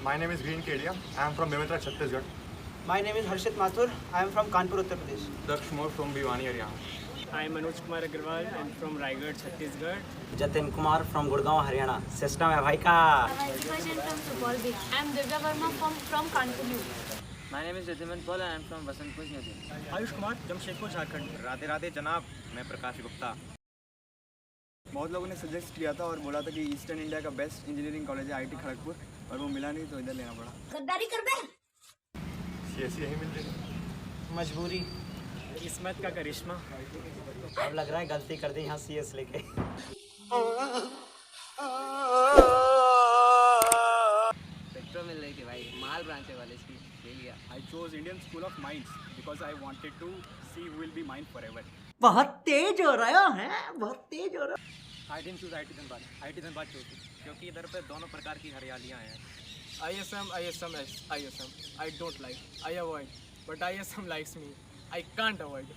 My name is Green Kedia. I am from Bemitra, Chhattisgarh. My name is Harshit Mathur. I am from Kanpur, Uttar Pradesh. Daksh Moore from Bhiwani, Haryana. I am Manoj Kumar Agarwal and from Raigad, Chhattisgarh. Jatin Kumar from Gurgaon, Haryana. System है भाई का. I am from Supaul. I am Divya Verma from Kanpur. My name is Jatiman Paul and I am from Basantpur, New Delhi. Ayush Kumar, Jamshedpur, Jharkhand. Radhe Radhe जनाब, मैं प्रकाश गुप्ता। बहुत लोगों ने suggest किया था और बोला था कि ईस्टर्न इंडिया का बेस्ट इंजीनियरिंग कॉलेज है IIT खड़गपुर, और वो मिला नहीं तो इधर लेना पड़ा। गद्दारी कर बे। CSE यही मिल रही। मजबूरी. किस्मत का करिश्मा. अब लग रहा है गलती कर दी यहाँ CS लेके. पेट्रो मिल रही थी भाई, माल ब्रांच वाले इसकी ले लिया। I chose Indian School of Mines because I wanted to see who will be mine forever. बहुत तेज हो रहा है. बहुत तेज हो रहा है. I didn't choose IIT Dhanbad. IIT Dhanbad chose क्योंकि इधर पे दोनों प्रकार की हरियालियाँ हैं। ISM, I don't like. I avoid. But ISM likes me. I can't avoid.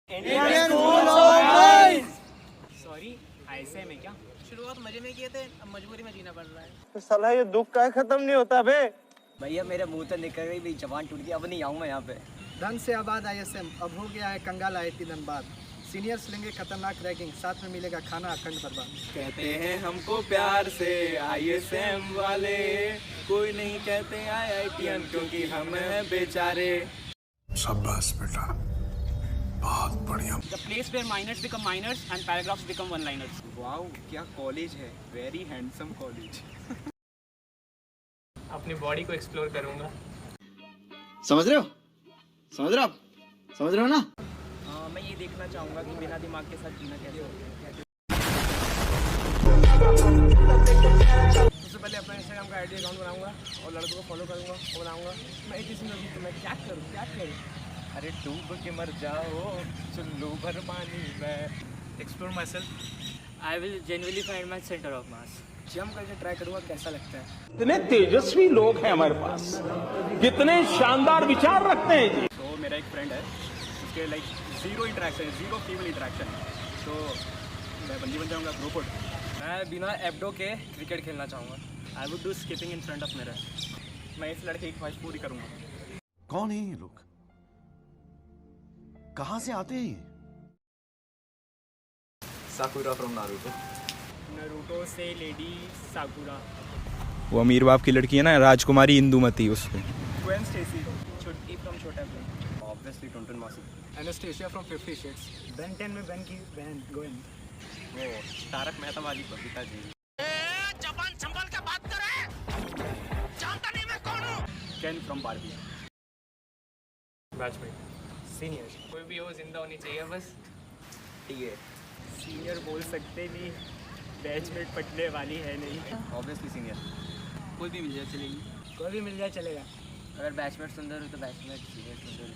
Indian School of Mines. Sorry, ISM है क्या? शुरुआत मजे में किए थे, अब मजबूरी में जीना पड़ रहा है। साला ये दुख का खत्म नहीं होता बे. भैया मेरे मुंह से निकल गई, मेरी जबान टूट गई, अब नहीं आऊँ मैं यहाँ पे। धन से आबाद ISM अब हो गया है कंगाल IIT धनबाद। सीनियर्स लेंगे खतरनाक रैगिंग, साथ में मिलेगा खाना अखंड बर्बाद। कहते हैं हमको प्यार से ISM वाले, कोई नहीं कहते IITian क्योंकि हम हैं बेचारे। शाबाश बेटा, बहुत बढ़िया। The place where minors become minors and paragraphs become one-liners. Wow, क्या कॉलेज है, वेरी हैंडसम कॉलेज। अपनी बॉडी को एक्सप्लोर करूँगा। समझ रहे हो? समझ रहे हो आप? समझ रहे हो ना? मैं ये देखना चाहूँगा कि बिना दिमाग के साथ जीना कैसे होता है। सबसे पहले अपना Instagram का ID अकाउंट बनाऊँगा और लड़कों को फॉलो करूँगा और बनाऊँगा। मैं किसी में तो मैं क्या करूँ? अरे डूब के मर जाओ चुल्लू भर पानी में। Explore myself. I will genuinely find my center of mass. Jump करके ट्राई करूँगा कैसा लगता है। कितने तेजस्वी लोग हैं हमारे पास, कितने शानदार विचार रखते हैं जी। तो मेरा एक फ्रेंड है, उसके लाइक जीरो फीमेल इंटरेक्शन, तो मैं बंदी बन जाऊँगा ग्रुप। मैं बिना एब्डो के क्रिकेट खेलना चाहूँगा। I would do skipping in front of mirror. मैं इस लड़के की ख्वाहिश पूरी करूँगा। कौन है ये लोग? कहाँ से आते हैं ये? Sakura from Naruto. नरूटो से लेडी साकुरा। वो अमीर बाप की लड़की है ना, राजकुमारी इंदुमती, उससे। Gwen Stacy, छुट्टी फ्रॉम छोटा भीम। ऑब्वियसली टुनटुन मासी। Anastasia from 50 Shades। Ben 10 में Ben की बहन गोविंद। वो तारक मेहता वाली बबीता जी। जबान संभाल के बात करे, जानता नहीं मैं कौन हूँ। Can from Barbie. Batchmate. Senior कोई भी हो जिंदा होनी चाहिए बस। ठीक है। सीनियर बोल सकते नहीं, बैचमेट पटने वाली है नहीं। Obviously senior. कोई भी मिल जाए चलेगी। कोई भी मिल जाए चलेगा। अगर बैचमेट सुंदर हो तो बैचमेट, सीनियर सुंदर हो।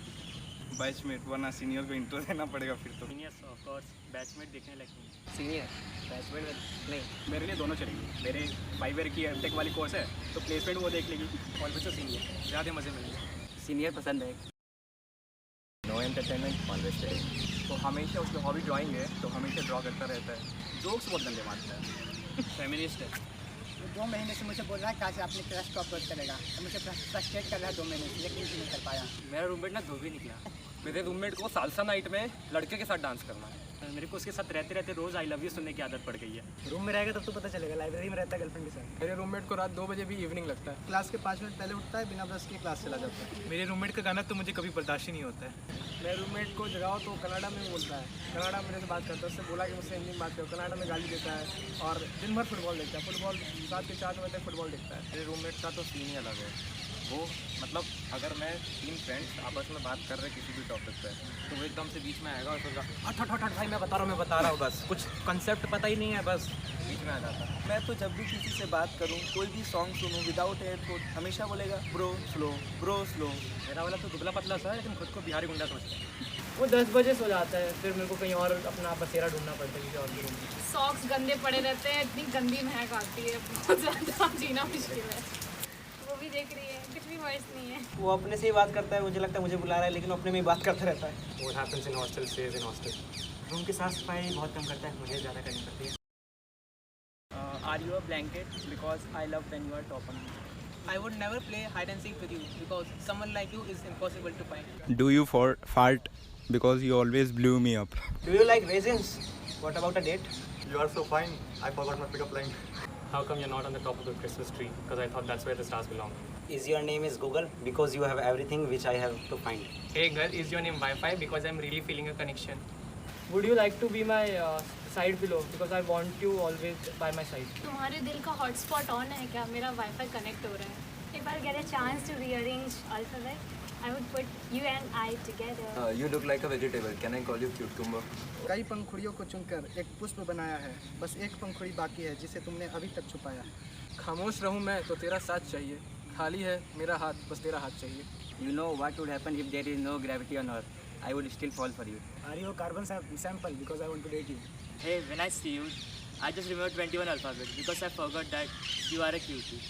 बैचमेट, वरना सीनियर को इंट्रो देना पड़ेगा फिर तो। सीनियर्स ऑफ कोर्स, बैचमेट देखने लगेंगे। सीनियर बैचमेट नहीं, मेरे लिए दोनों चलेगी। मेरे 5 ईयर की टेक वाली कोर्स है, तो प्लेसमेंट वो देख लेगी। ऑलवेज सीनियर ज़्यादा मज़े मिलेंगे। सीनियर पसंद है। नो एंटरटेनमेंट ऑलवेज चलेगी। तो हमेशा उसकी हॉबी ड्राइंग है, तो हमेशा ड्रॉ करता रहता है। जोक्स बहुत गंदे मारता है। फेमिनिस्ट है। 2 महीने से मुझे बोल रहा है कहाँ से अपने क्रश को अपलोड करेगा, तो मुझे फ्रस्ट्रेट कर रहा है 2 महीने से, लेकिन नहीं कर पाया। मेरा रूममेट ना धोबी निकला। मेरे रूममेट को सालसा नाइट में लड़के के साथ डांस करना है। मेरे को उसके साथ रहते रहते रोज़ आई लव यू सुनने की आदत पड़ गई है। रूम में रहेगा तब तो पता चलेगा, लाइब्रेरी में रहता है गर्लफ्रेंड के साथ। मेरे रूममेट को रात 2 बजे भी इवनिंग लगता है। क्लास के 5 मिनट पहले उठता है, बिना ब्रश के क्लास चला जाता है। मेरे रूममेट का गाना तो मुझे कभी बर्दाश्त ही नहीं होता है। मेरे रूममेट को जगाओ तो कनाडा में बोलता है, कनाडा मेरे से बात करता है। उससे बोला कि मुझसे हिंदी में बात करो, कनाडा में गाली देता है और दिन भर फुटबॉल देखता है। फुटबॉल रात के 4 बजे तक फुटबॉल देखता है। मेरे रूममेट का तो सीन ही अलग है। वो मतलब अगर मैं 3 फ्रेंड्स आपस में बात कर रहे किसी भी टॉपिक पे, तो वो एकदम से बीच में आएगा और सोचेगा हट हट हट हट भाई मैं बता रहा हूँ बस कुछ कंसेप्ट पता ही नहीं है, बस बीच में आ जाता है। मैं तो जब भी किसी से बात करूँ, कोई भी सॉन्ग सुनूँ विदाउट एयरफोन, हमेशा बोलेगा ब्रो स्लो। मेरा वाला तो दुबला पतला सा है, लेकिन खुद को बिहारी गुंडा समझता है। वो 10 बजे सो जाता है, फिर मेरे को कहीं और अपना बसेरा ढूंढना पड़ता है किसी और के रूम में। सॉक्स गंदे पड़े रहते हैं, इतनी गंदी महक आती है, बहुत ज़्यादा जीना मुश्किल है। वो भी देख रही है, कुछ भी वॉइस नहीं है। वो अपने से ही बात करता है, मुझे लगता है मुझे बुला रहा है, लेकिन वो अपने में ही बात करता रहता है। What happens in hostel stays in hostel. Room की साफ सफाई बहुत कम करता है, मुझे ज़्यादा करनी पड़ती है। Are you a blanket? Because I love when you are top on me. I would never play hide and seek with you because someone like you is impossible to find. Do you fart because you always blew me up? Do you like raisins? What about a date? You are so fine. I forgot my pickup line. How come you're not on the top of the Christmas tree? Because I thought that's where the stars belong. Is your name is Google? Because you have everything which I have to find. Hey girl, is your name Wi-Fi? Because I'm really feeling a connection. Would you like to be my side pillow? Because I want you always by my side. तुम्हारे दिल का hotspot on है क्या? मेरा wifi connect हो रहा है. If I get a chance to rearrange alphabet, I would put you and I together. You look like a vegetable. Can I call you cucumber? कई पंखुड़ियों को चुनकर एक पुष्प बनाया है, बस एक पंखुड़ी बाकी है जिसे तुमने अभी तक छुपाया है। खामोश रहूं मैं तो तेरा साथ चाहिए, खाली है मेरा हाथ, बस तेरा हाथ चाहिए. You know what would happen if there is no gravity on Earth? I would still fall for you. Are you a carbon sample? Because I want to date you. Hey, when I see you, I just remember 21 alphabet because I forgot that you are a cutie.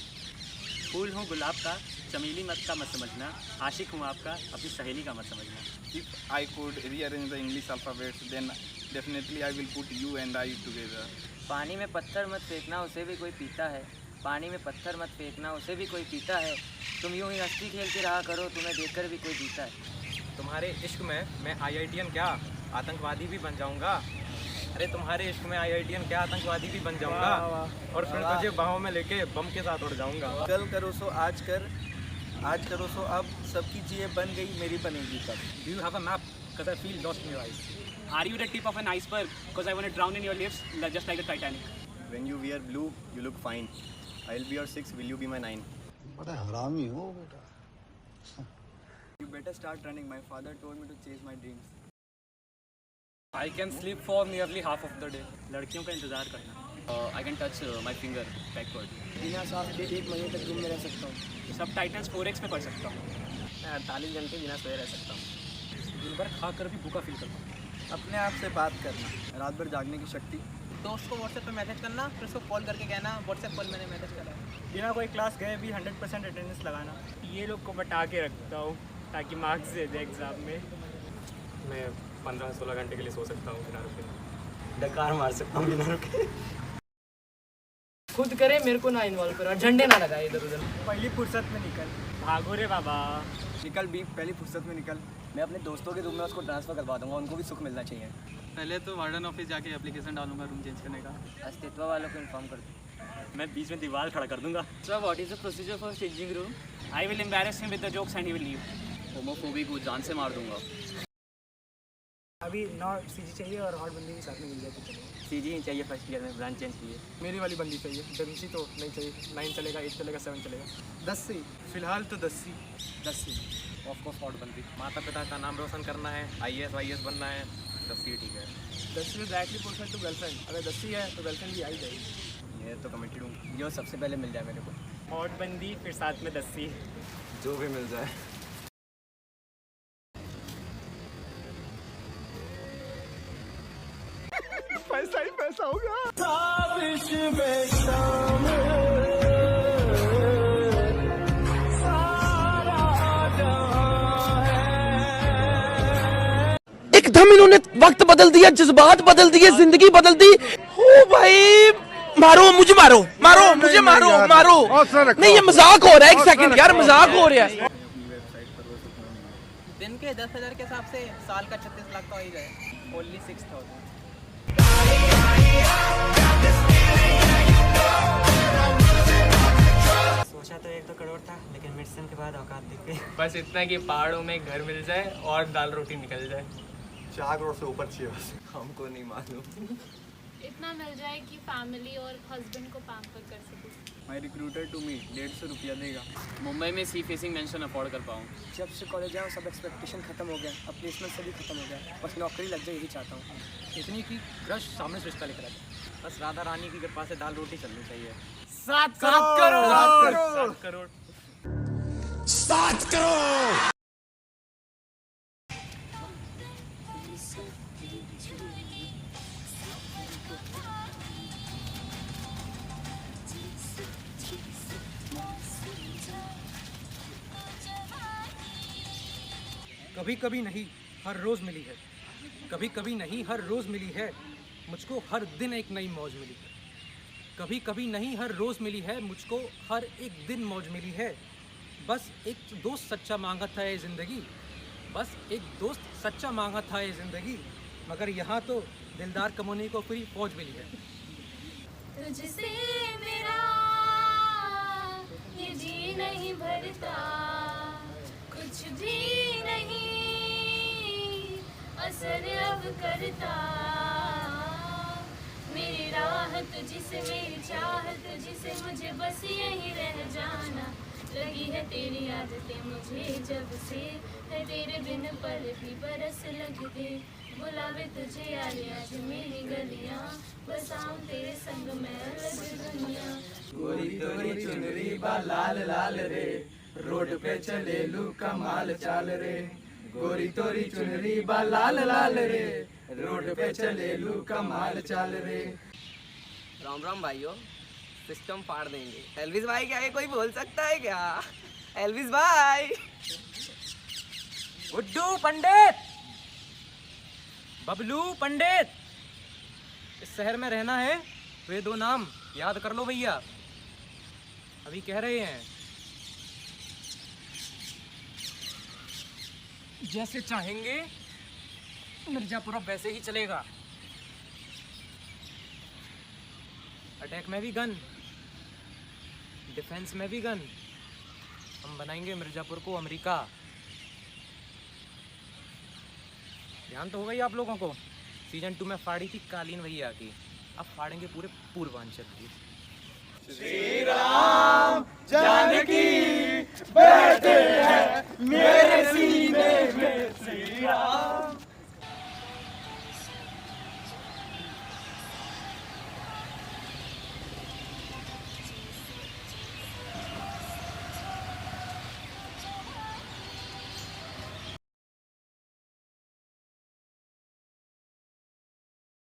फूल हूँ गुलाब का, चमेली मत का मत समझना, आशिक हूँ आपका, अपनी सहेली का मत समझना. If I could rearrange the English alphabet, then definitely I will put you and I together. पानी में पत्थर मत फेंकना, उसे भी कोई पीता है. पानी में पत्थर मत फेंकना, उसे भी कोई पीता है. तुम यूं ही हंसती खेलती रहा करो, तुम्हें देखकर भी कोई जीता है. तुम्हारे इश्क में मैं IITian क्या आतंकवादी भी बन जाऊंगा. अरे तुम्हारे इश्क में IITian क्या आतंकवादी भी बन जाऊंगा और फिर तुझे बाहों में लेके बम के साथ उड़ जाऊंगा. कल करो सो आज करो सो अब, सबकी चीज़ें बन गई, मेरी बनेगी कब. Do you have a map? Because I feel lost in your eyes. Are you the tip of an iceberg? Because I want to drown in your lips just like the Titanic. When you wear blue, you look fine. I'll be your 6, will you be my 9? बड़ा हरामी हो बेटा. You better start running. My father told me to chase my dreams. I can sleep for nearly half of the day. लड़कियों का इंतजार करना. I can touch my finger backward. बिना साफ के 1 महीने तक रूम में रह सकता हूँ. सब टाइटल्स 4x पे पढ़ सकता हूँ. मैं 48 घंटे बिना सोए रह सकता हूँ. दिन भर खा कर भी भूखा फील करता हूँ. अपने आप से बात करना, रात भर जागने की शक्ति. दोस्त को व्हाट्सएप पे मैसेज करना, फिर उसको कॉल करके कहना व्हाट्सएप कॉल मैंने मैसेज करा है. बिना कोई क्लास गए भी 100% अटेंडेंस लगाना. ये लोग को बटा के रखता हूँ ताकि मार्क्स दे दे एग्ज़ाम में. मैं 15-16 घंटे के लिए सो सकता हूँ बिना रुके. डकार मार सकता हूँ बिना रुके. खुद करे, मेरे को ना इन्वॉल्व करो, झंडे ना लगाए इधर उधर. पहली फुर्सत में निकल भागो रे बाबा. निकल भी, पहली फुर्सत में निकल. मैं अपने दोस्तों के रूम में उसको ट्रांसफ़र करवा दूंगा, उनको भी सुख मिलना चाहिए. पहले तो वार्डन ऑफिस जाके एप्लीकेशन डालूंगा रूम चेंज करने का. अस्तित्व वालों को इन्फॉर्म कर दूँ. मैं बीच में दीवार खड़ा कर दूंगा. Sir what is the procedure for changing room? I will embarrass him with the jokes and he will leave. Homophobic को जान से मार दूंगा. अभी 9 CG चाहिए और हॉट बंदी भी साथ में मिल जाए तो चलेगा. CG ही चाहिए फर्स्ट ईयर में, ब्रांच चेंज कीजिए. मेरी वाली बंदी चाहिए, 10 तो नहीं चाहिए. 9 चलेगा, 8 चलेगा, 7 चलेगा. 10 सी. फिलहाल तो 10 सी. ऑफ कोर्स हॉट बनती. माता पिता का नाम रोशन करना है, IAS बनना है, 10 ठीक है. 10 में डायरेक्टली पुट टू गर्लफ्रेंड. अगर 10 है तो गर्लफ्रेंड भी आ ही जाएगी. ये तो कमिटेड हूँ. जो सबसे पहले मिल जाए मेरे को. हॉट बंदी फिर साथ में 10. जो भी मिल जाए. पैसा ही पैसा होगा. एकदम इन्होंने वक्त बदल दिया, जज्बात बदल दिए, जिंदगी बदल दी. ओ भाई मारो मुझे, मारो मुझे, मारो. नहीं ये मजाक हो रहा है. एक सेकंड यार, मजाक हो रहा है. दिन के 10,000 के हिसाब से साल का 36 लाख का हो ही जाए. ओनली 6,000. सोचा तो 1-2 करोड़ था, लेकिन मेडिसिन के बाद औकात दिख गई. बस इतना कि पहाड़ों में घर मिल जाए और दाल रोटी निकल जाए. 4 करोड़ से ऊपर चाहिए बस. हमको नहीं मालूम. इतना मिल जाए कि फैमिली और हस्बैंड को पैम्पर कर सके. माई रिक्रूटर टू मी 150 रुपया देगा. मुंबई में सी फेसिंग मेंशन अफोर्ड कर पाऊँ. जब से कॉलेज आया सब एक्सपेक्टेशन खत्म हो गया. अब प्लेसमेंट से भी खत्म हो गया. बस नौकरी लग जाए यही चाहता हूँ. इतनी की क्रश सामने से रिश्ता लेकर आता. बस राधा रानी की कृपा से दाल रोटी चलनी चाहिए. 7 करोड़. 7 करोड़. कभी कभी नहीं हर रोज़ मिली है. कभी कभी नहीं हर रोज़ मिली है. मुझको हर दिन एक नई मौज मिली है. कभी कभी नहीं हर रोज़ मिली है मुझको, हर एक दिन मौज मिली है। बस एक दोस्त सच्चा मांगा था ये ज़िंदगी, बस एक दोस्त सच्चा मांगा था ये ज़िंदगी, मगर यहाँ तो दिलदार कमोनी को पूरी फौज मिली है। तुझसे मेरा ये जी नहीं भरता, कुछ भी नहीं असर अब करता। मेरी राह तुझसे, मेरी चाह तुझसे, मुझे बस यहीं रह जाना। लगी है तेरी आदतें मुझे जब से, है तेरे बिन पल भी बरस लगते। बुलावे तुझे यार आज मेरी गलियां, बसाऊं तेरे संग मैं अलग दुनिया। गोरी तोरी चुनरी बा लाल लाल रे, रोड पे चले लू कमाल चाल रे। गोरी तोरी चुनरी बा लाल लाल रे, रोड पे चले लू कमाल चाल रे। राम राम भाइयों, सिस्टम फाड़ देंगे। एल्विस भाई क्या है, कोई बोल सकता है क्या? एल्विस भाई। गुड्डू पंडित, बबलू पंडित, इस शहर में रहना है तो ये दो नाम याद कर लो भैया। अभी कह रहे हैं जैसे चाहेंगे मिर्जापुर अब वैसे ही चलेगा। अटैक में भी गन, डिफेंस में भी गन। हम बनाएंगे मिर्जापुर को अमेरिका। ध्यान तो हो गई आप लोगों को। सीजन 2 में फाड़ी थी कालीन भैया की, अब फाड़ेंगे पूरे पूर्वांचल की। श्री राम जानकी बैठे हैं मेरे सीने में, श्री राम